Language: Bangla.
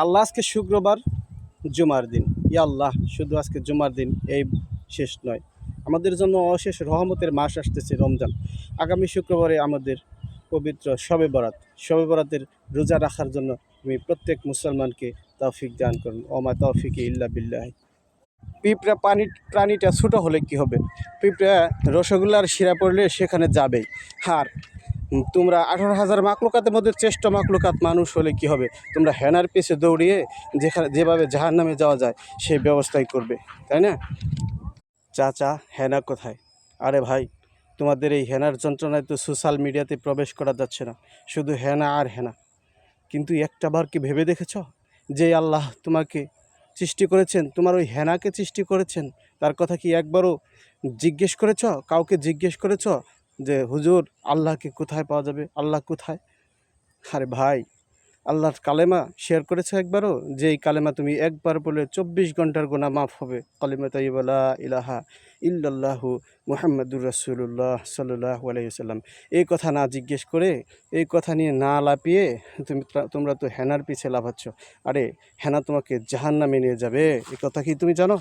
আল্লাহ আজকে শুক্রবার, জুমার দিন। ইয়া আল্লাহ, শুধু আজকে জুমার দিন এই শেষ নয়, আমাদের জন্য অশেষ রহমতের মাস আসতেছে রমজান। আগামী শুক্রবারে আমাদের পবিত্র শবে বরাত। শবে বরাতের রোজা রাখার জন্য তুমি প্রত্যেক মুসলমানকে তৌফিক দান করুন। ওমা তৌফিকে ইল্লা বিল্লাহ। পিঁপড়া প্রাণীটা ছোটো হলে কি হবে? পিঁপড়া রসগোল্লার শিরা পড়লে সেখানে যাবেই। আর তোমরা 18,000 মাকলুকাতের মধ্যে শ্রেষ্ঠ মাকলুকাত মানুষ হলে কি হবে? তোমরা হেনার পিছে দৌড়িয়ে যেভাবে জাহান্নামে যাওয়া যায় সেই ব্যবস্থাই করবে, তাই না? চাচা, হেনা কোথায়? আরে ভাই, তোমাদের এই হেনার যন্ত্রণায় তো সোশ্যাল মিডিয়াতে প্রবেশ করা যাচ্ছে না, শুধু হেনা আর হেনা। কিন্তু একটাবার কি ভেবে দেখেছ যে আল্লাহ তোমাকে সৃষ্টি করেছেন, তোমার ওই হেনাকে সৃষ্টি করেছেন, তার কথা কি একবারও জিজ্ঞেস করেছ? কাউকে জিজ্ঞেস করেছ যে হুজুর, আল্লাহকে কোথায় পাওয়া যাবে? আল্লাহ কোথায়? আরে ভাই, আল্লাহর কালেমা শেয়ার করেছে একবারও? যে এই কালেমা তুমি একবার বলে 24 ঘন্টার গুনাহ মাফ হবে। কালিমা তাইয়্যিবা লা ইলাহা ইল্লাল্লাহু মুহাম্মাদুর রাসূলুল্লাহ সাল্লাল্লাহু আলাইহি ওয়াসাল্লাম। এই কথা না জিজ্ঞেস করে, এই কথা নিয়ে না লাফিয়ে তোমরা তো হেনার পিছে লাফাচ্ছ। আরে হেনা তোমাকে জাহান্নামে নিয়ে যাবে, এই কথা কি তুমি জানো?